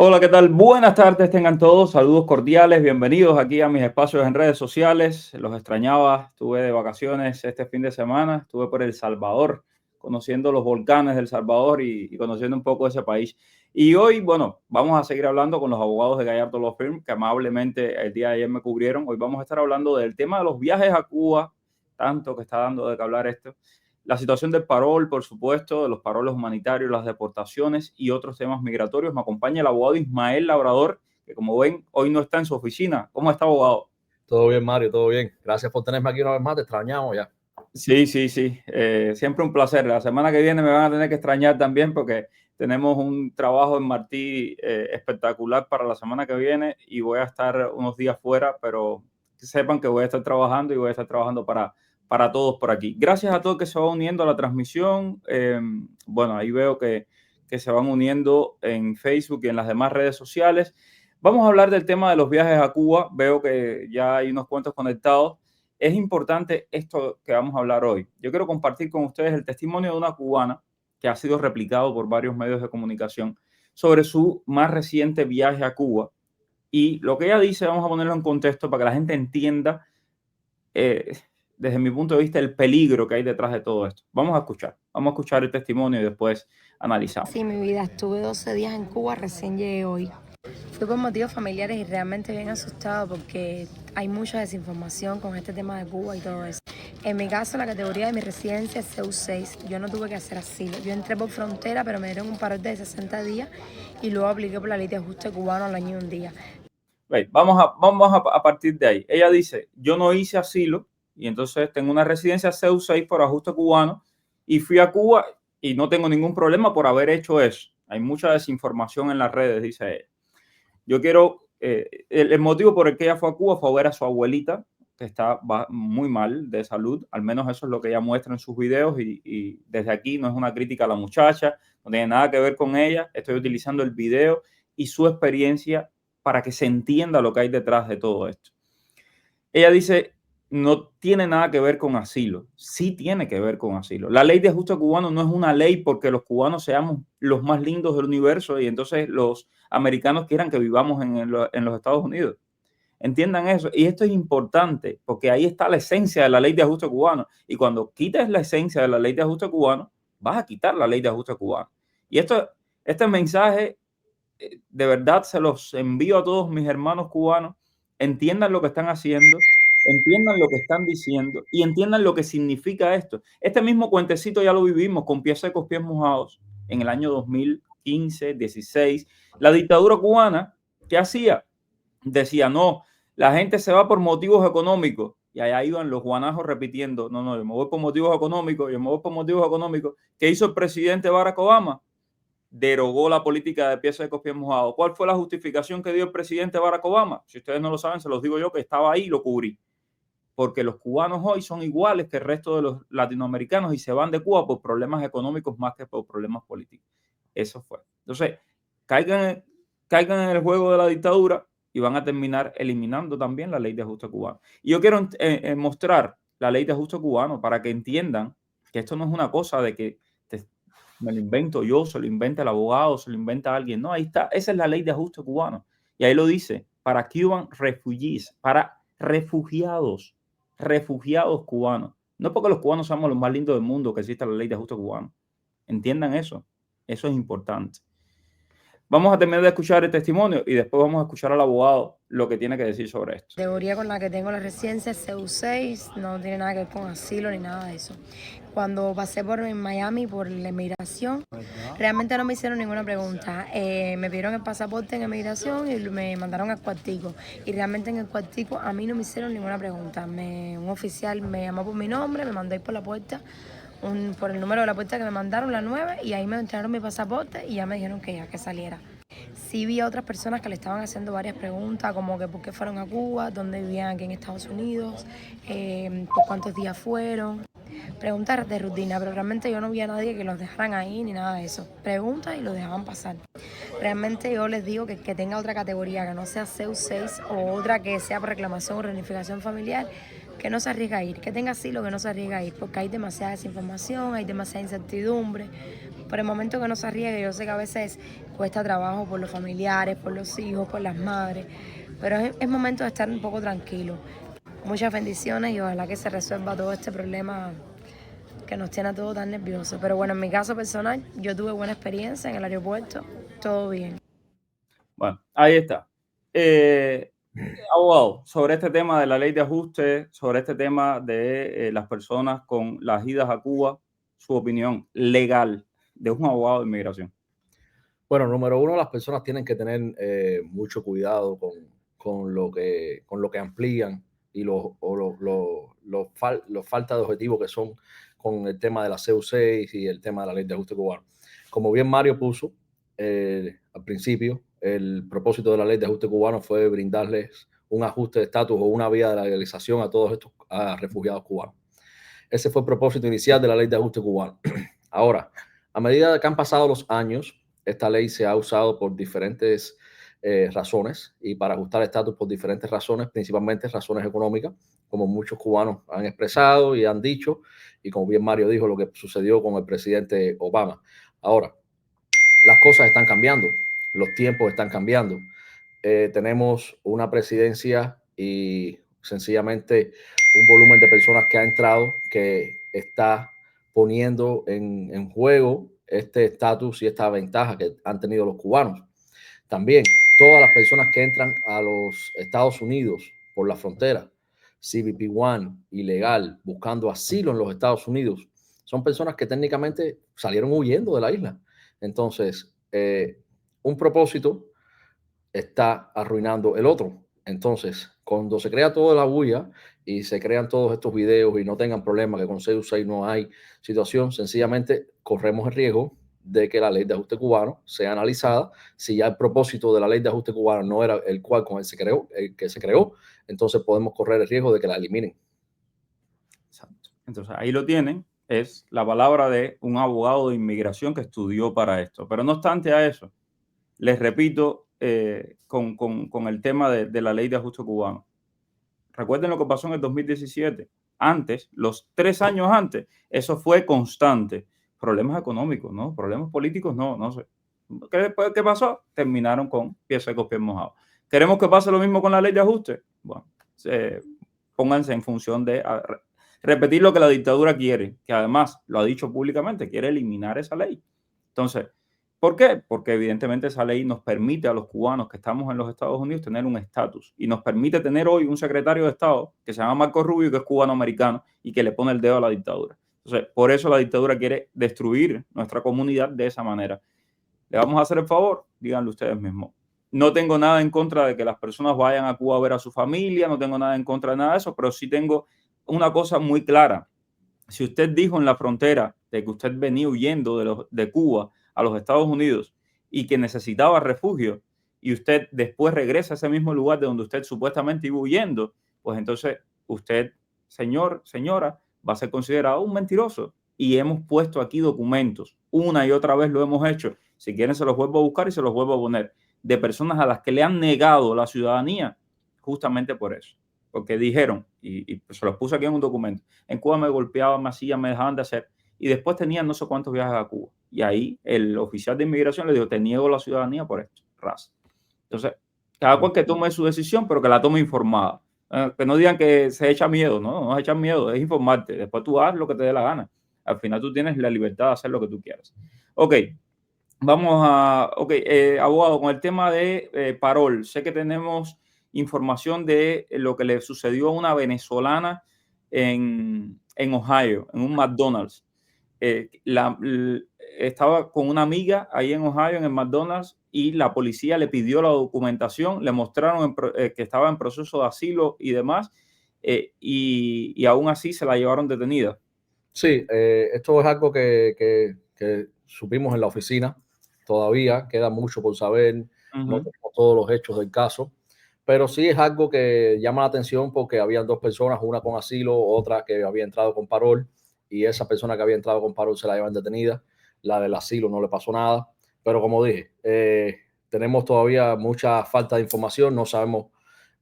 Hola, ¿qué tal? Buenas tardes, tengan todos. Saludos cordiales, bienvenidos aquí a mis espacios en redes sociales. Los extrañaba, estuve de vacaciones este fin de semana, estuve por El Salvador, conociendo los volcanes del Salvador y conociendo un poco ese país. Y hoy, bueno, vamos a seguir hablando con los abogados de Gallardo Law Firm, que amablemente el día de ayer me cubrieron. Hoy vamos a estar hablando del tema de los viajes a Cuba, tanto que está dando de qué hablar esto. La situación del parol, por supuesto, de los paroles humanitarios, las deportaciones y otros temas migratorios. Me acompaña el abogado Ismael Labrador, que como ven, hoy no está en su oficina. ¿Cómo está, abogado? Todo bien, Mario, todo bien. Gracias por tenerme aquí una vez más, te extrañamos ya. Sí. Siempre un placer. La semana que viene me van a tener que extrañar también porque tenemos un trabajo en Martí espectacular para la semana que viene y voy a estar unos días fuera, pero que sepan que voy a estar trabajando y voy a estar trabajando para todos por aquí. Gracias a todos que se van uniendo a la transmisión. Bueno, ahí veo que se van uniendo en Facebook y en las demás redes sociales. Vamos a hablar del tema de los viajes a Cuba. Veo que ya hay unos cuantos conectados. Es importante esto que vamos a hablar hoy. Yo quiero compartir con ustedes el testimonio de una cubana que ha sido replicado por varios medios de comunicación sobre su más reciente viaje a Cuba. Y lo que ella dice, vamos a ponerlo en contexto para que la gente entienda, eh, desde mi punto de vista, el peligro que hay detrás de todo esto. Vamos a escuchar el testimonio y después analizamos. Sí, mi vida, estuve 12 días en Cuba, recién llegué hoy. Fui por motivos familiares y realmente bien asustado porque hay mucha desinformación con este tema de Cuba y todo eso. En mi caso, la categoría de mi residencia es CU6. Yo no tuve que hacer asilo. Yo entré por frontera, pero me dieron un parol de 60 días y luego apliqué por la ley de ajuste cubano al año y un día. Vamos a partir de ahí. Ella dice, yo no hice asilo y entonces tengo una residencia CU6 por ajuste cubano y fui a Cuba y no tengo ningún problema por haber hecho eso. Hay mucha desinformación en las redes, dice ella. Yo quiero, el motivo por el que ella fue a Cuba fue a ver a su abuelita, que está muy mal de salud, al menos eso es lo que ella muestra en sus videos y desde aquí no es una crítica a la muchacha, no tiene nada que ver con ella, estoy utilizando el video y su experiencia para que se entienda lo que hay detrás de todo esto. Ella dice, no tiene nada que ver con asilo. Sí tiene que ver con asilo. La ley de ajuste cubano no es una ley porque los cubanos seamos los más lindos del universo y entonces los americanos quieran que vivamos en los Estados Unidos. Entiendan eso. Y esto es importante porque ahí está la esencia de la ley de ajuste cubano. Y cuando quites la esencia de la ley de ajuste cubano, vas a quitar la ley de ajuste cubano. Y este mensaje, de verdad, se los envío a todos mis hermanos cubanos. Entiendan lo que están haciendo, entiendan lo que están diciendo y entiendan lo que significa esto. Este mismo cuentecito ya lo vivimos con pies secos, pies mojados en el año 2015, 16. La dictadura cubana, ¿qué hacía? Decía, no, la gente se va por motivos económicos. Y allá iban los guanajos repitiendo, no, yo me voy por motivos económicos, yo me voy por motivos económicos. ¿Qué hizo el presidente Barack Obama? Derogó la política de pies secos, pies mojados. ¿Cuál fue la justificación que dio el presidente Barack Obama? Si ustedes no lo saben, se los digo yo, que estaba ahí y lo cubrí. Porque los cubanos hoy son iguales que el resto de los latinoamericanos y se van de Cuba por problemas económicos más que por problemas políticos. Eso fue. Entonces, caigan, caigan en el juego de la dictadura y van a terminar eliminando también la ley de ajuste cubano. Y yo quiero mostrar la ley de ajuste cubano para que entiendan que esto no es una cosa de que me lo invento yo, se lo inventa el abogado, se lo inventa alguien. No, ahí está. Esa es la ley de ajuste cubano. Y ahí lo dice, para Cuban refugees, para refugiados cubanos. No porque los cubanos seamos los más lindos del mundo que exista la ley de ajuste cubano. Entiendan eso. Eso es importante. Vamos a terminar de escuchar el testimonio y después vamos a escuchar al abogado lo que tiene que decir sobre esto. La categoría con la que tengo la residencia es CU6, no tiene nada que ver con asilo ni nada de eso. Cuando pasé por Miami, por la inmigración, realmente no me hicieron ninguna pregunta. Me pidieron el pasaporte en inmigración y me mandaron al cuartico. Y realmente en el cuartico a mí no me hicieron ninguna pregunta. Un oficial me llamó por mi nombre, me mandó ir por la puerta, por el número de la puerta que me mandaron, la 9, y ahí me entregaron mi pasaporte y ya me dijeron que ya, que saliera. Sí vi a otras personas que le estaban haciendo varias preguntas, como que por qué fueron a Cuba, dónde vivían aquí en Estados Unidos, por cuántos días fueron. Preguntas de rutina, pero realmente yo no vi a nadie que los dejaran ahí ni nada de eso. Preguntas y los dejaban pasar. Realmente yo les digo que tenga otra categoría, que no sea CU6 o otra que sea por reclamación o reunificación familiar, que no se arriesga a ir, que tenga asilo, que no se arriesga a ir, porque hay demasiada desinformación, hay demasiada incertidumbre. por el momento que no se arriesgue. Yo sé que a veces cuesta trabajo por los familiares, por los hijos, por las madres, pero es momento de estar un poco tranquilo. Muchas bendiciones y ojalá que se resuelva todo este problema que nos tiene a todos tan nerviosos. Pero bueno, en mi caso personal, yo tuve buena experiencia en el aeropuerto, todo bien. Bueno, ahí está. Abogado, sobre este tema de la ley de ajuste, sobre este tema de las personas con las idas a Cuba, su opinión legal de un abogado de inmigración. Bueno, número uno, las personas tienen que tener mucho cuidado con lo que amplían y los faltas de objetivo que son con el tema de la CU6 y el tema de la ley de ajuste cubano. Como bien Mario puso al principio, el propósito de la ley de ajuste cubano fue brindarles un ajuste de estatus o una vía de legalización a todos estos refugiados cubanos. Ese fue el propósito inicial de la ley de ajuste cubano. Ahora, a medida que han pasado los años, esta ley se ha usado por diferentes razones y para ajustar estatus por diferentes razones, principalmente razones económicas, como muchos cubanos han expresado y han dicho, y como bien Mario dijo, lo que sucedió con el presidente Obama. Ahora, las cosas están cambiando, los tiempos están cambiando. Tenemos una presidencia y sencillamente un volumen de personas que ha entrado que está poniendo en juego este estatus y esta ventaja que han tenido los cubanos. También todas las personas que entran a los Estados Unidos por la frontera, CBP-1, ilegal, buscando asilo en los Estados Unidos, son personas que técnicamente salieron huyendo de la isla. Entonces, un propósito está arruinando el otro. Entonces, cuando se crea toda la bulla y se crean todos estos videos y no tengan problema que con CU6 no hay situación, sencillamente corremos el riesgo de que la ley de ajuste cubano sea analizada. Si ya el propósito de la ley de ajuste cubano no era el cual con el que se creó, entonces podemos correr el riesgo de que la eliminen. Exacto. Entonces, ahí lo tienen. Es la palabra de un abogado de inmigración que estudió para esto. Pero no obstante a eso, les repito, con el tema de la ley de ajuste cubano. Recuerden lo que pasó en el 2017. Antes, los 3 años antes, eso fue constante. Problemas económicos, ¿no? Problemas políticos, no sé. ¿Qué pasó? Terminaron con pies secos, pies mojados. ¿Queremos que pase lo mismo con la ley de ajuste? Bueno, pónganse en función de repetir lo que la dictadura quiere, que además lo ha dicho públicamente, quiere eliminar esa ley. Entonces, ¿por qué? Porque evidentemente esa ley nos permite a los cubanos que estamos en los Estados Unidos tener un estatus y nos permite tener hoy un secretario de Estado que se llama Marco Rubio, que es cubano-americano y que le pone el dedo a la dictadura. Entonces, por eso la dictadura quiere destruir nuestra comunidad de esa manera. ¿Le vamos a hacer el favor? Díganlo ustedes mismos. No tengo nada en contra de que las personas vayan a Cuba a ver a su familia, no tengo nada en contra de nada de eso, pero sí tengo una cosa muy clara. Si usted dijo en la frontera de que usted venía huyendo de Cuba a los Estados Unidos y que necesitaba refugio y usted después regresa a ese mismo lugar de donde usted supuestamente iba huyendo, pues entonces usted, señora, va a ser considerado un mentiroso. Y hemos puesto aquí documentos, una y otra vez lo hemos hecho. Si quieren se los vuelvo a buscar y se los vuelvo a poner, de personas a las que le han negado la ciudadanía justamente por eso. Porque dijeron, y se los puse aquí en un documento, en Cuba me golpeaban, me hacían, me dejaban de hacer, y después tenían no sé cuántos viajes a Cuba. Y ahí el oficial de inmigración le dijo, te niego la ciudadanía por esto, raza. Entonces, cada cual que tome su decisión, pero que la tome informada. Que no digan que se echa miedo, no se echa miedo, es informarte. Después tú haz lo que te dé la gana. Al final tú tienes la libertad de hacer lo que tú quieras. Ok, vamos a, abogado, con el tema de parol. Sé que tenemos información de lo que le sucedió a una venezolana en Ohio, en un McDonald's. Estaba con una amiga ahí en Ohio, en el McDonald's, y la policía le pidió la documentación, le mostraron que estaba en proceso de asilo y demás, y aún así se la llevaron detenida. Sí, esto es algo que supimos en la oficina. Todavía queda mucho por saber, no tenemos todos los hechos del caso, pero sí es algo que llama la atención porque habían 2 personas, una con asilo, otra que había entrado con parol, y esa persona que había entrado con parol se la llevan detenida. La del asilo no le pasó nada, pero como dije, tenemos todavía mucha falta de información, no sabemos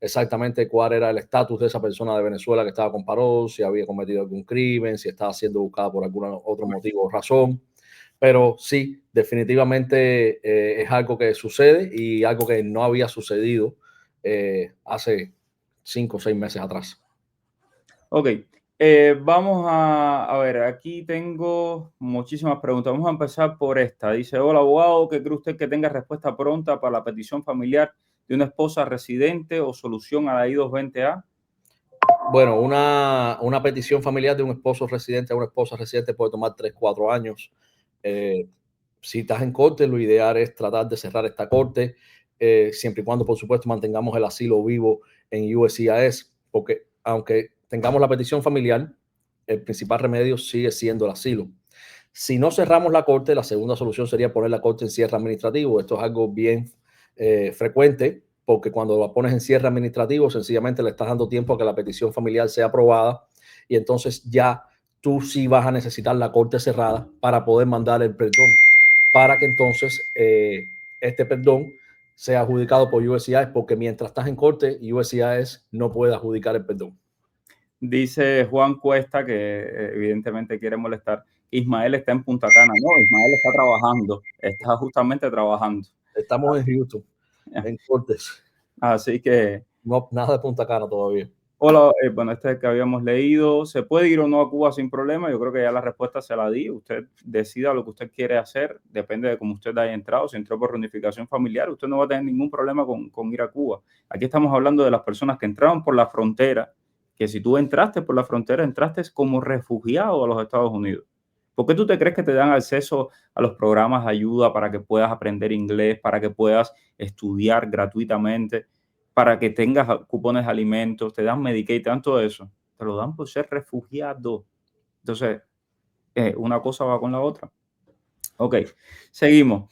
exactamente cuál era el estatus de esa persona de Venezuela que estaba con parol, si había cometido algún crimen, si estaba siendo buscada por algún otro motivo o razón. Pero sí, definitivamente es algo que sucede y algo que no había sucedido hace 5 o 6 meses atrás. Ok, vamos a ver, aquí tengo muchísimas preguntas. Vamos a empezar por esta. Dice, hola abogado, ¿qué cree usted que tenga respuesta pronta para la petición familiar de una esposa residente o solución a la I-220A? Bueno, una petición familiar de un esposo residente a una esposa residente puede tomar 3, 4 años. Si estás en corte, lo ideal es tratar de cerrar esta corte, siempre y cuando, por supuesto, mantengamos el asilo vivo en USCIS, porque aunque tengamos la petición familiar, el principal remedio sigue siendo el asilo. Si no cerramos la corte, la segunda solución sería poner la corte en cierre administrativo. Esto es algo bien frecuente, porque cuando la pones en cierre administrativo, sencillamente le estás dando tiempo a que la petición familiar sea aprobada y entonces ya tú sí vas a necesitar la corte cerrada para poder mandar el perdón, para que entonces este perdón sea adjudicado por USCIS, porque mientras estás en corte, USCIS no puede adjudicar el perdón. Dice Juan Cuesta, que evidentemente quiere molestar, Ismael está en Punta Cana. No, Ismael está trabajando, está justamente trabajando. Estamos en Houston, en cortes. Así que... No, nada de Punta Cana todavía. Hola, bueno, este es el que habíamos leído. ¿Se puede ir o no a Cuba sin problema? Yo creo que ya la respuesta se la di. Usted decida lo que usted quiere hacer, depende de cómo usted haya entrado. Si entró por reunificación familiar, usted no va a tener ningún problema con ir a Cuba. Aquí estamos hablando de las personas que entraron por la frontera, que si tú entraste por la frontera, entraste como refugiado a los Estados Unidos. ¿Por qué tú te crees que te dan acceso a los programas de ayuda para que puedas aprender inglés, para que puedas estudiar gratuitamente, para que tengas cupones de alimentos, te dan Medicaid, te dan todo eso? Te lo dan por ser refugiado. Entonces, una cosa va con la otra. Ok, seguimos.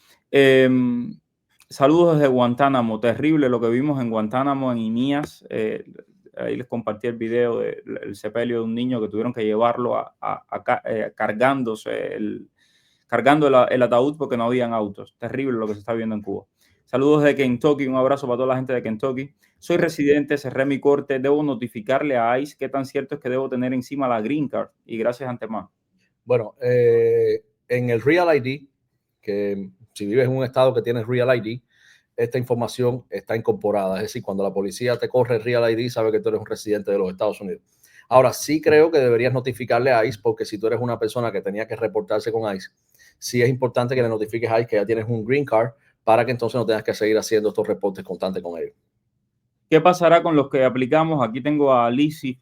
Saludos desde Guantánamo. Terrible lo que vimos en Guantánamo, en INIAS. Ahí les compartí el video del sepelio de un niño que tuvieron que llevarlo cargando el ataúd porque no habían autos. Terrible lo que se está viendo en Cuba. Saludos de Kentucky, un abrazo para toda la gente de Kentucky. Soy residente, cerré mi corte, debo notificarle a ICE qué tan cierto es que debo tener encima la green card. Y gracias antemano. Bueno, en el Real ID, que si vives en un estado que tiene Real ID, esta información está incorporada. Es decir, cuando la policía te corre el Real ID, sabe que tú eres un residente de los Estados Unidos. Ahora, sí creo que deberías notificarle a ICE, porque si tú eres una persona que tenía que reportarse con ICE, sí es importante que le notifiques a ICE que ya tienes un green card para que entonces no tengas que seguir haciendo estos reportes constantes con ellos. ¿Qué pasará con los que aplicamos? Aquí tengo a Lizzy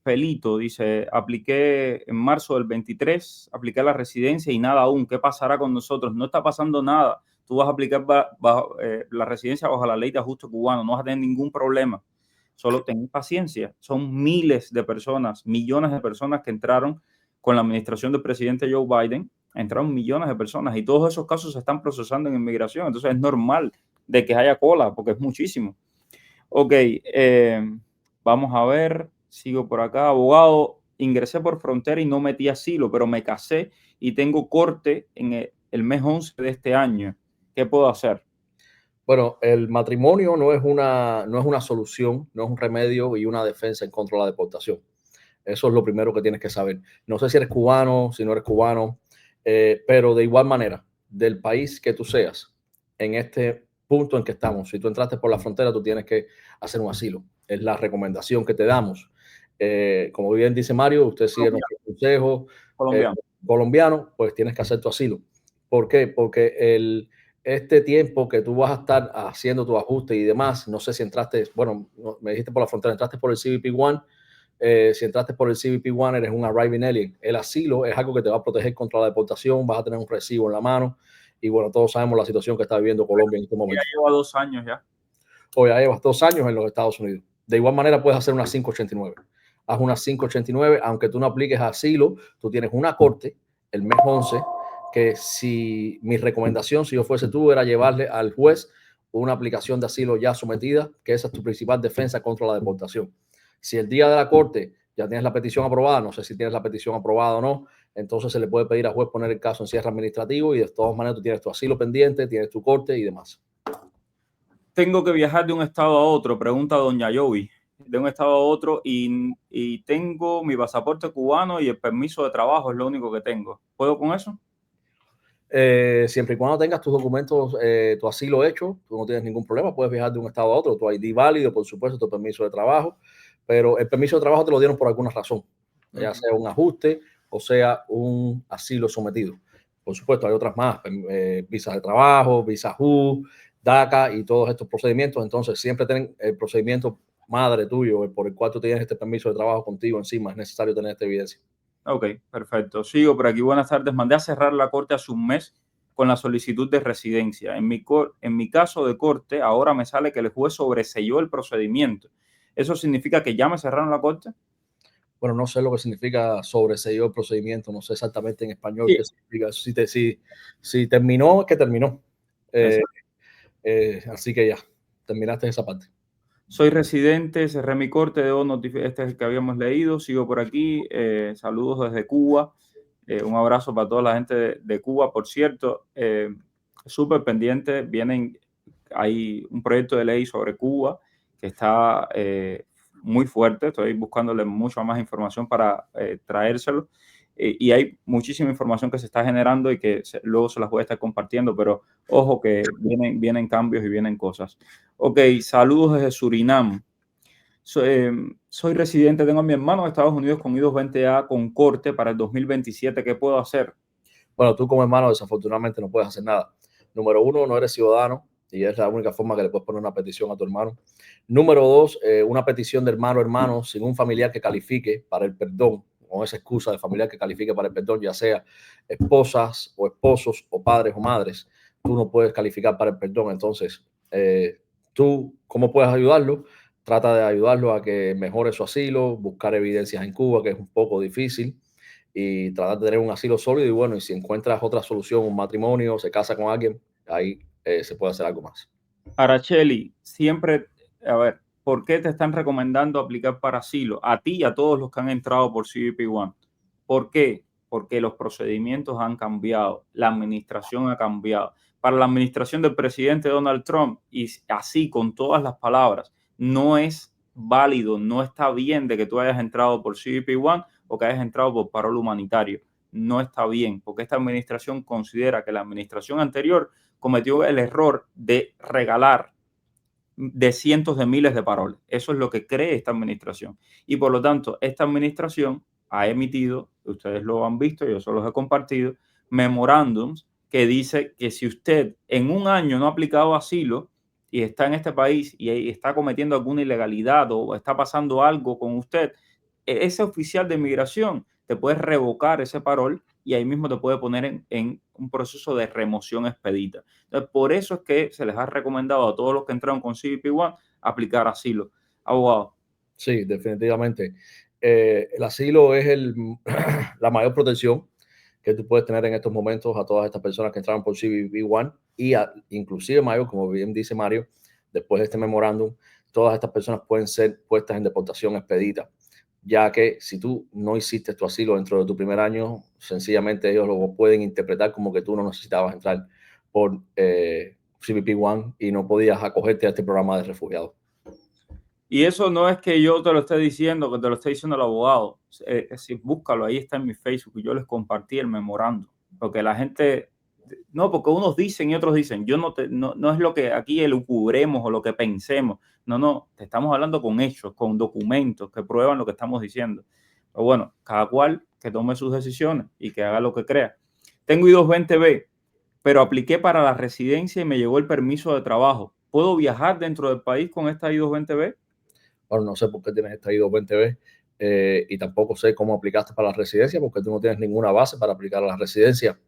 Felito, dice, apliqué en marzo del 23, apliqué a la residencia y nada aún. ¿Qué pasará con nosotros? No está pasando nada. Tú vas a aplicar bajo la residencia bajo la ley de ajuste cubano, no vas a tener ningún problema. Solo ten paciencia. Son miles de personas, millones de personas que entraron con la administración del presidente Joe Biden. Entraron millones de personas y todos esos casos se están procesando en inmigración. Entonces es normal de que haya cola porque es muchísimo. Ok, vamos a ver, sigo por acá. Abogado, ingresé por frontera y no metí asilo, pero me casé y tengo corte en el mes 11 de este año. ¿Qué puedo hacer? Bueno, el matrimonio no es una solución, no es un remedio y una defensa en contra de la deportación. Eso es lo primero que tienes que saber. No sé si eres cubano, si no eres cubano, pero de igual manera, del país que tú seas, en este punto en que estamos, si tú entraste por la frontera, tú tienes que hacer un asilo. Es la recomendación que te damos. Como bien dice Mario, usted sigue nuestro consejo colombiano, pues tienes que hacer tu asilo. ¿Por qué? Porque este tiempo que tú vas a estar haciendo tu ajuste y demás, no sé si entraste, bueno, me dijiste por la frontera, entraste por el CBP-1. Si entraste por el CBP-1, eres un arriving alien. El asilo es algo que te va a proteger contra la deportación, vas a tener un recibo en la mano y bueno, todos sabemos la situación que está viviendo Colombia en este momento. Ya lleva 2 años ya. O ya llevas 2 años en los Estados Unidos. De igual manera puedes hacer una 589. Haz una 589, aunque tú no apliques asilo, tú tienes una corte el mes 11, que si mi recomendación, si yo fuese tú, era llevarle al juez una aplicación de asilo ya sometida, que esa es tu principal defensa contra la deportación. Si el día de la corte ya tienes la petición aprobada, no sé si tienes la petición aprobada o no, entonces se le puede pedir al juez poner el caso en cierre administrativo y de todas maneras tú tienes tu asilo pendiente, tienes tu corte y demás. Tengo que viajar de un estado a otro, pregunta doña Joey, de un estado a otro y tengo mi pasaporte cubano y el permiso de trabajo, es lo único que tengo. ¿Puedo con eso? Siempre y cuando tengas tus documentos, tu asilo hecho, tú no tienes ningún problema, puedes viajar de un estado a otro, tu ID válido, por supuesto, tu permiso de trabajo, pero el permiso de trabajo te lo dieron por alguna razón, ya sea un ajuste o sea un asilo sometido. Por supuesto, hay otras más, visas de trabajo, visa U, DACA y todos estos procedimientos. Entonces, siempre ten el procedimiento madre tuyo por el cual tú tienes este permiso de trabajo contigo encima. Es necesario tener esta evidencia. Ok, perfecto. Sigo por aquí. Buenas tardes. Mandé a cerrar la corte hace un mes con la solicitud de residencia. En mi caso de corte, ahora me sale que el juez sobreseyó el procedimiento. ¿Eso significa que ya me cerraron la corte? Bueno, no sé lo que significa sobreseyó el procedimiento, no sé exactamente en español Sí. qué significa. Si terminó, es que terminó. Así que ya, terminaste esa parte. Soy residente, cerré mi corte, este es el que habíamos leído, sigo por aquí, saludos desde Cuba, un abrazo para toda la gente de Cuba, por cierto, súper pendiente, hay un proyecto de ley sobre Cuba que está muy fuerte, estoy buscándole mucha más información para traérselo, y hay muchísima información que se está generando y que luego se las voy a estar compartiendo, pero ojo que vienen cambios y vienen cosas. Ok, saludos desde Surinam. Soy residente, tengo a mi hermano en Estados Unidos con I-220A con corte para el 2027. ¿Qué puedo hacer? Bueno, tú como hermano desafortunadamente no puedes hacer nada. Número uno, no eres ciudadano y es la única forma que le puedes poner una petición a tu hermano. Número dos, una petición de hermano a hermano sin un familiar que califique para el perdón, con esa excusa de familiar que califique para el perdón, ya sea esposas o esposos o padres o madres, tú no puedes calificar para el perdón. Entonces, tú, ¿cómo puedes ayudarlo? Trata de ayudarlo a que mejore su asilo, buscar evidencias en Cuba, que es un poco difícil, y tratar de tener un asilo sólido. Y bueno, y si encuentras otra solución, un matrimonio, se casa con alguien, ahí se puede hacer algo más. Araceli, siempre, a ver, ¿por qué te están recomendando aplicar para asilo? A ti y a todos los que han entrado por CBP One. ¿Por qué? Porque los procedimientos han cambiado, la administración ha cambiado. Para la administración del presidente Donald Trump, y así con todas las palabras, no es válido, no está bien de que tú hayas entrado por CBP One o que hayas entrado por parol humanitario. No está bien, porque esta administración considera que la administración anterior cometió el error de regalar de cientos de miles de paroles. Eso es lo que cree esta administración. Y por lo tanto, esta administración ha emitido, ustedes lo han visto, yo se los he compartido, memorándums que dice que si usted en un año no ha aplicado asilo y está en este país y está cometiendo alguna ilegalidad o está pasando algo con usted, ese oficial de migración te puede revocar ese parol y ahí mismo te puede poner en un proceso de remoción expedita. Entonces, por eso es que se les ha recomendado a todos los que entraron con CBP One aplicar asilo. Abogado. Sí, definitivamente. El asilo es la mayor protección que tú puedes tener en estos momentos a todas estas personas que entraron por CBP One y inclusive, Mario, como bien dice Mario, después de este memorándum, todas estas personas pueden ser puestas en deportación expedita, ya que si tú no hiciste tu asilo dentro de tu primer año, sencillamente ellos lo pueden interpretar como que tú no necesitabas entrar por CBP One y no podías acogerte a este programa de refugiados. Y eso no es que yo te lo esté diciendo, que te lo esté diciendo el abogado. Búscalo, ahí está en mi Facebook. Yo les compartí el memorando. Porque la gente, no, porque unos dicen y otros dicen. No es lo que aquí elucubremos o lo que pensemos. No, te estamos hablando con hechos, con documentos que prueban lo que estamos diciendo. Pero bueno, cada cual que tome sus decisiones y que haga lo que crea. Tengo I-220B, pero apliqué para la residencia y me llegó el permiso de trabajo. ¿Puedo viajar dentro del país con esta I-220B? Bueno, no sé por qué tienes esta I-220B y tampoco sé cómo aplicaste para la residencia porque tú no tienes ninguna base para aplicar a la residencia.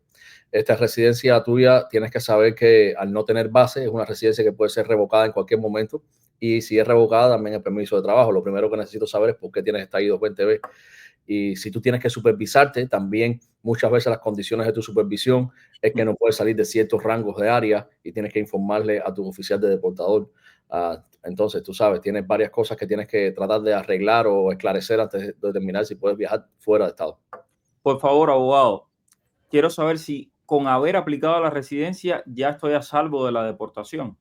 Esta residencia tuya tienes que saber que al no tener base es una residencia que puede ser revocada en cualquier momento y si es revocada también el permiso de trabajo. Lo primero que necesito saber es por qué tienes esta I-220B. Y si tú tienes que supervisarte, también muchas veces las condiciones de tu supervisión es que no puedes salir de ciertos rangos de área y tienes que informarle a tu oficial de deportador. Entonces, tú sabes, tienes varias cosas que tienes que tratar de arreglar o esclarecer antes de determinar si puedes viajar fuera de estado. Por favor, abogado, quiero saber si con haber aplicado a la residencia ya estoy a salvo de la deportación.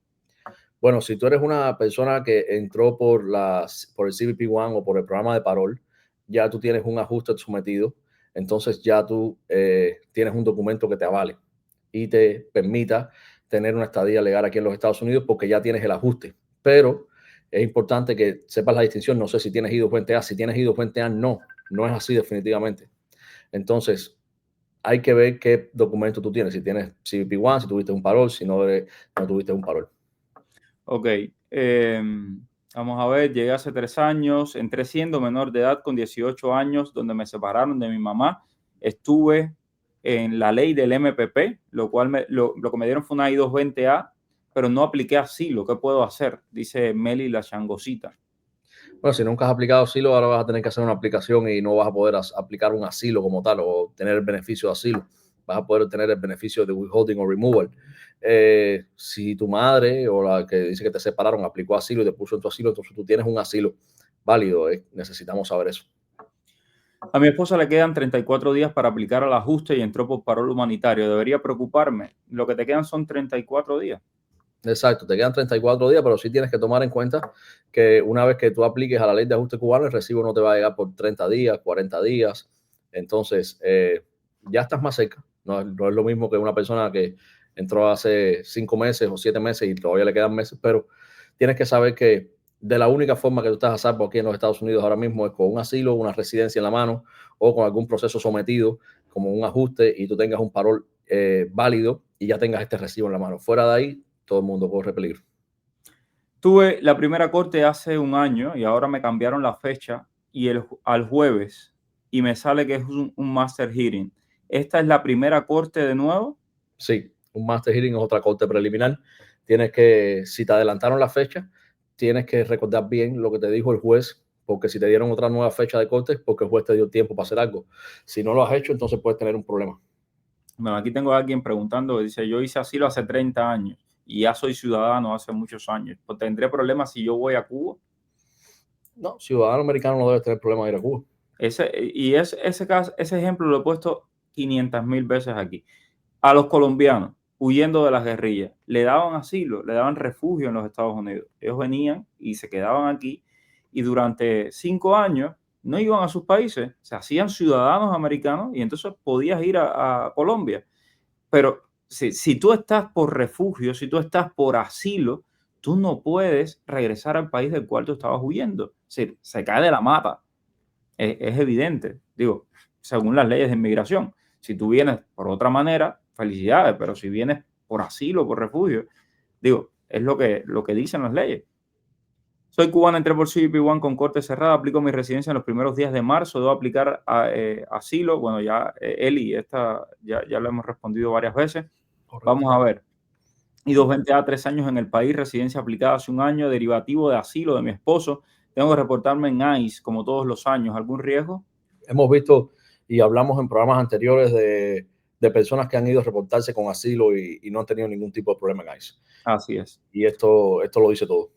Bueno, si tú eres una persona que entró por el CBP One o por el programa de parol, ya tú tienes un ajuste sometido, entonces ya tú tienes un documento que te avale. y te permita tener una estadía legal aquí en los Estados Unidos porque ya tienes el ajuste. Pero es importante que sepas la distinción. No sé si tienes I-220A. Si tienes I-220A, no es así definitivamente. Entonces, hay que ver qué documento tú tienes. Si tienes CBP-1, si tuviste un parol, si no tuviste un parol. Ok. Vamos a ver, llegué hace 3 años, entré siendo menor de edad con 18 años, donde me separaron de mi mamá. Estuve en la ley del MPP, lo cual lo que me dieron fue una I-220A, pero no apliqué asilo. ¿Qué puedo hacer? Dice Meli la changosita. Bueno, si nunca has aplicado asilo, ahora vas a tener que hacer una aplicación y no vas a poder aplicar un asilo como tal o tener el beneficio de asilo. Vas a poder tener el beneficio de withholding o removal. Si tu madre o la que dice que te separaron aplicó asilo y te puso en tu asilo, entonces tú tienes un asilo válido. Necesitamos saber eso. A mi esposa le quedan 34 días para aplicar al ajuste y entró por parol humanitario. ¿Debería preocuparme? Lo que te quedan son 34 días. Exacto, te quedan 34 días, pero sí tienes que tomar en cuenta que una vez que tú apliques a la ley de ajuste cubano, el recibo no te va a llegar por 30 días, 40 días. Entonces, ya estás más cerca. No es lo mismo que una persona que entró hace 5 meses o 7 meses y todavía le quedan meses, pero tienes que saber que de la única forma que tú estás a salvo aquí en los Estados Unidos ahora mismo es con un asilo, una residencia en la mano o con algún proceso sometido como un ajuste y tú tengas un parol válido y ya tengas este recibo en la mano. Fuera de ahí, todo el mundo corre peligro. Tuve la primera corte hace 1 año y ahora me cambiaron la fecha y al jueves y me sale que es un master hearing. ¿Esta es la primera corte de nuevo? Sí, un master hearing es otra corte preliminar. Tienes que, si te adelantaron la fecha, tienes que recordar bien lo que te dijo el juez, porque si te dieron otra nueva fecha de corte, porque el juez te dio tiempo para hacer algo. Si no lo has hecho, entonces puedes tener un problema. Bueno, aquí tengo a alguien preguntando, dice, yo hice asilo hace 30 años y ya soy ciudadano hace muchos años. Pues, ¿tendré problemas si yo voy a Cuba? No, ciudadano americano no debe tener problema de ir a Cuba. Ese ejemplo lo he puesto 500,000 veces aquí. A los colombianos, huyendo de las guerrillas, le daban asilo, le daban refugio en los Estados Unidos. Ellos venían y se quedaban aquí y durante 5 años no iban a sus países, se hacían ciudadanos americanos y entonces podías ir a Colombia. Pero si tú estás por refugio, si tú estás por asilo, tú no puedes regresar al país del cual tú estabas huyendo. Se cae de la mata. Es evidente, digo, según las leyes de inmigración. Si tú vienes por otra manera, felicidades, pero si vienes por asilo, por refugio, digo, es lo que dicen las leyes. Soy cubano, entré por CBP-1 con corte cerrada, aplico mi residencia en los primeros días de marzo, debo aplicar asilo. Bueno, ya Eli, ya lo hemos respondido varias veces. Correcto. Vamos a ver. I-220A, 3 años en el país, residencia aplicada hace 1 año, derivativo de asilo de mi esposo. Tengo que reportarme en ICE como todos los años. ¿Algún riesgo? Hemos visto y hablamos en programas anteriores de personas que han ido a reportarse con asilo y no han tenido ningún tipo de problema en ICE. Así es. Y esto lo dice todo.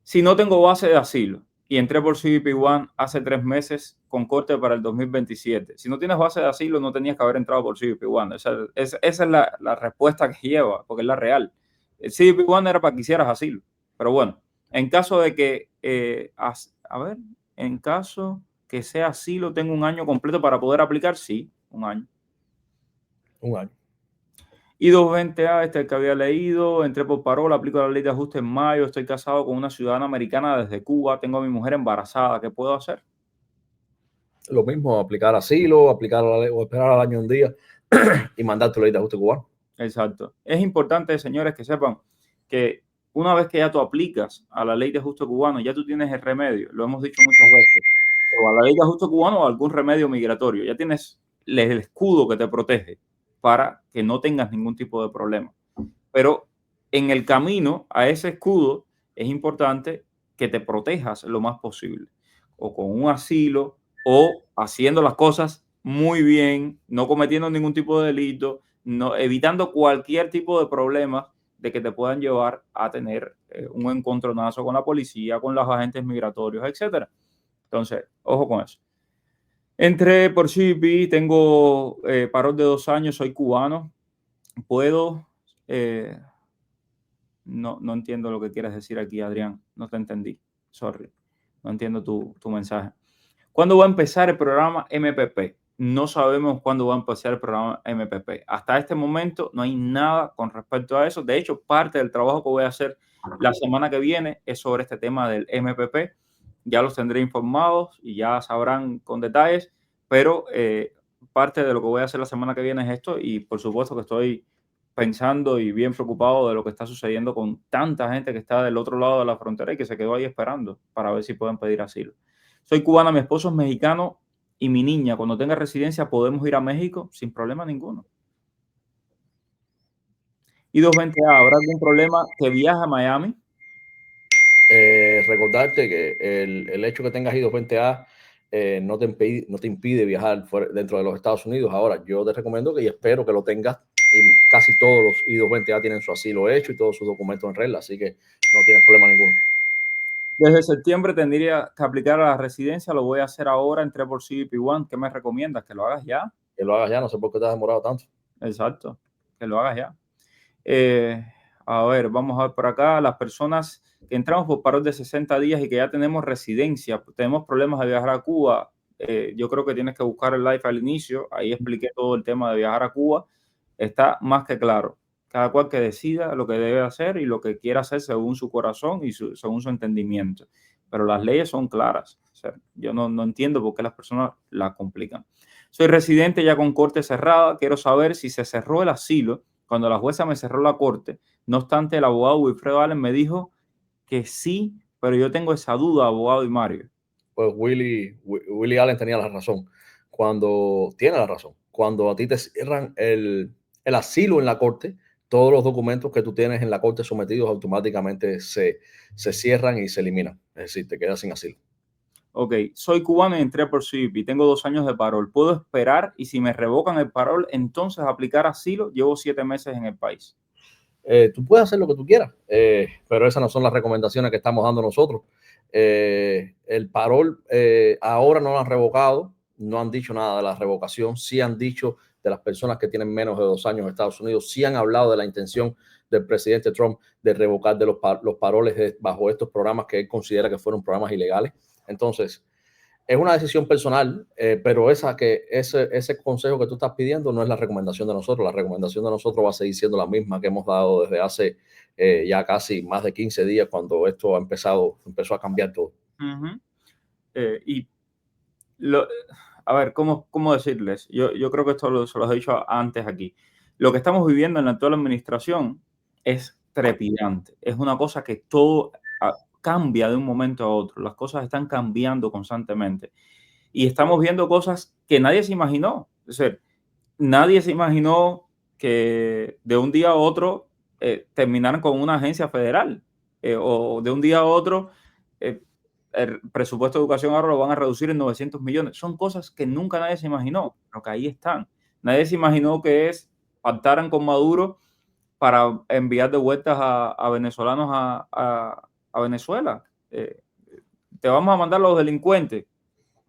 Si no tengo base de asilo y entré por CBP-1 hace 3 meses con corte para el 2027, si no tienes base de asilo, no tenías que haber entrado por CBP-1. Esa es la respuesta que lleva, porque es la real. El CBP-1 era para que hicieras asilo. Pero bueno, en caso de que, en caso que sea asilo, tengo 1 año completo para poder aplicar, sí, 1 año. 1 año. I-220A, el que había leído, entré por parol, aplico la ley de ajuste en mayo, estoy casado con una ciudadana americana desde Cuba, tengo a mi mujer embarazada, ¿qué puedo hacer? Lo mismo, aplicar asilo, aplicar la ley o esperar al año un día y mandar tu ley de ajuste cubano. Exacto. Es importante, señores, que sepan que una vez que ya tú aplicas a la ley de ajuste cubano, ya tú tienes el remedio, lo hemos dicho muchas veces, o a la ley de ajuste cubano o algún remedio migratorio, ya tienes el escudo que te protege para que no tengas ningún tipo de problema. Pero en el camino a ese escudo es importante que te protejas lo más posible, o con un asilo, o haciendo las cosas muy bien, no cometiendo ningún tipo de delito, no, evitando cualquier tipo de problema de que te puedan llevar a tener un encontronazo con la policía, con los agentes migratorios, etcétera. Entonces, ojo con eso. Entré por CBP, tengo parol de 2 años, soy cubano, puedo... No entiendo lo que quieres decir aquí, Adrián. No te entendí. Sorry. No entiendo tu mensaje. ¿Cuándo va a empezar el programa MPP? no sabemos cuándo va a empezar el programa MPP. Hasta este momento no hay nada con respecto a eso. De hecho, parte del trabajo que voy a hacer la semana que viene es sobre este tema del MPP. Ya los tendré informados y ya sabrán con detalles, pero parte de lo que voy a hacer la semana que viene es esto, y por supuesto que estoy pensando y bien preocupado de lo que está sucediendo con tanta gente que está del otro lado de la frontera y que se quedó ahí esperando para ver si pueden pedir asilo. Soy cubana, mi esposo es mexicano y mi niña, cuando tenga residencia, podemos ir a México sin problema ninguno. I-220A, ¿habrá algún problema que viaje a Miami? Recordarte que el hecho que tengas I-220A no te impide viajar dentro de los Estados Unidos. Ahora, yo te recomiendo que y espero que lo tengas. Y casi todos los I-220A tienen su asilo hecho y todos sus documentos en regla, así que no tienes problema ninguno. Desde septiembre tendría que aplicar a la residencia, lo voy a hacer ahora, entré por CBP-1. ¿Qué me recomiendas? ¿Que lo hagas ya? Que lo hagas ya, no sé por qué te has demorado tanto. Exacto, que lo hagas ya. A ver, vamos a ver por acá. Las personas que entramos por parol de 60 días y que ya tenemos residencia, tenemos problemas de viajar a Cuba. Yo creo que tienes que buscar el live al inicio. Ahí expliqué todo el tema de viajar a Cuba. Está más que claro. Cada cual que decida lo que debe hacer y lo que quiera hacer según su corazón y según su entendimiento. Pero las leyes son claras. O sea, yo no entiendo por qué las personas la complican. Soy residente ya con corte cerrada. Quiero saber si se cerró el asilo cuando la jueza me cerró la corte. No obstante, el abogado Wilfredo Allen me dijo que sí, pero yo tengo esa duda, abogado y Mario. Pues Willie Allen tenía la razón. Tiene la razón. Cuando a ti te cierran el asilo en la corte, todos los documentos que tú tienes en la corte sometidos automáticamente se cierran y se eliminan. Es decir, te quedas sin asilo. Ok, soy cubano y entré por CBP. Tengo 2 años de parol. ¿Puedo esperar? Y si me revocan el parol, entonces aplicar asilo. Llevo 7 meses en el país. Tú puedes hacer lo que tú quieras, pero esas no son las recomendaciones que estamos dando nosotros. El parol ahora no lo han revocado, no han dicho nada de la revocación, sí han dicho de las personas que tienen menos de 2 años en Estados Unidos, sí han hablado de la intención del presidente Trump de revocar de los paroles bajo estos programas que él considera que fueron programas ilegales. Entonces, es una decisión personal, pero ese consejo que tú estás pidiendo no es la recomendación de nosotros. La recomendación de nosotros va a seguir siendo la misma que hemos dado desde hace ya casi más de 15 días cuando esto empezó a cambiar todo. A ver, ¿cómo decirles? Yo creo que esto se los he dicho antes aquí. Lo que estamos viviendo en la actual administración es trepidante. Es una cosa que todo cambia de un momento a otro. Las cosas están cambiando constantemente. Y estamos viendo cosas que nadie se imaginó. Es decir, nadie se imaginó que de un día a otro terminaran con una agencia federal. O de un día a otro el presupuesto de educación ahora lo van a reducir en 900 millones. Son cosas que nunca nadie se imaginó, pero que ahí están. Nadie se imaginó que pactaran con Maduro para enviar de vueltas a venezolanos a Venezuela. Te vamos a mandar los delincuentes.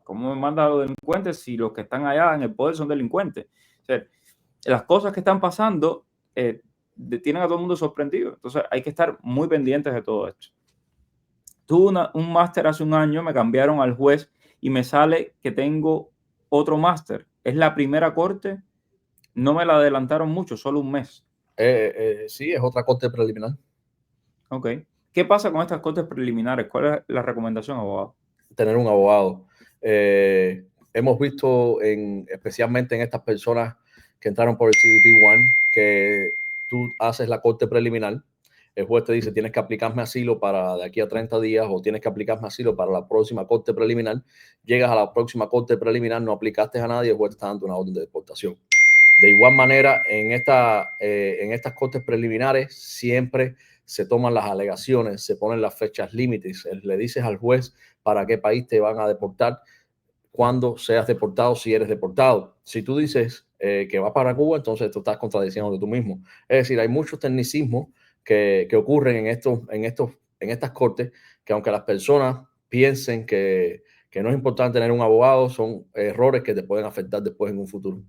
¿Cómo me mandan a los delincuentes si los que están allá en el poder son delincuentes? O sea, las cosas que están pasando tienen a todo el mundo sorprendido. Entonces hay que estar muy pendientes de todo esto. Tuve un máster hace un año, me cambiaron al juez y me sale que tengo otro máster. Es la primera corte, no me la adelantaron mucho, solo un mes. Sí, es otra corte preliminar. Ok. ¿Qué pasa con estas cortes preliminares? ¿Cuál es la recomendación, abogado? Tener un abogado. Hemos visto especialmente en estas personas que entraron por el CBP-1 que tú haces la corte preliminar. El juez te dice, tienes que aplicarme asilo para de aquí a 30 días o tienes que aplicarme asilo para la próxima corte preliminar. Llegas a la próxima corte preliminar, no aplicaste a nadie, el juez te está dando una orden de deportación. De igual manera, en estas cortes preliminares siempre se toman las alegaciones, se ponen las fechas límites, le dices al juez para qué país te van a deportar, cuando seas deportado, si eres deportado. Si tú dices que vas para Cuba, entonces tú estás contradiciendo de tú mismo. Es decir, hay muchos tecnicismos que ocurren en estas cortes, que aunque las personas piensen que no es importante tener un abogado, son errores que te pueden afectar después en un futuro.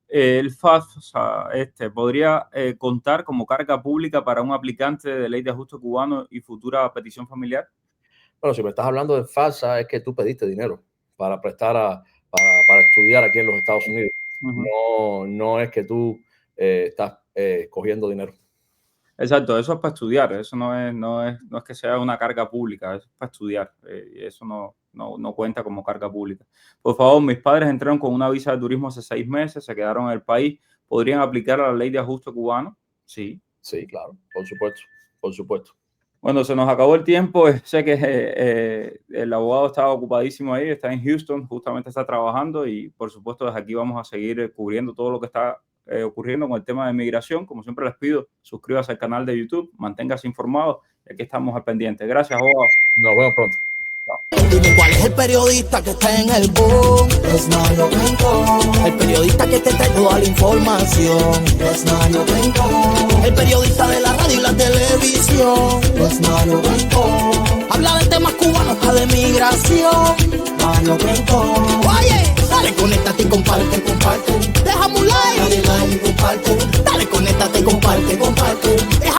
El FAFSA podría contar como carga pública para un aplicante de ley de ajuste cubano y futura petición familiar. Bueno, si me estás hablando de FAFSA, es que tú pediste dinero para prestar para estudiar aquí en los Estados Unidos. Ujú. No es que tú estás cogiendo dinero. Exacto, eso es para estudiar, eso no es que sea una carga pública, eso es para estudiar, y eso no cuenta como carga pública. Por favor, mis padres entraron con una visa de turismo hace 6 meses, se quedaron en el país, ¿podrían aplicar a la ley de ajuste cubano? Sí. Sí, claro, por supuesto, por supuesto. Bueno, se nos acabó el tiempo. Sé que el abogado está ocupadísimo ahí, está en Houston, justamente está trabajando y por supuesto desde aquí vamos a seguir cubriendo todo lo que está ocurriendo con el tema de migración. Como siempre les pido, suscríbase al canal de YouTube, manténgase informado y aquí estamos al pendiente. Gracias, abogado. Nos vemos pronto. Dime cuál es el periodista que está en el boom. Es Mario Rincón. El periodista que te trae toda la información. Es Mario Rincón. El periodista de la radio y la televisión. Es Mario Rincón. Habla de temas cubanos hasta de migración. Mario Rincón. Oye, dale, conéctate y comparte. Déjame un like. Dale, comparte. Dale, conéctate y comparte.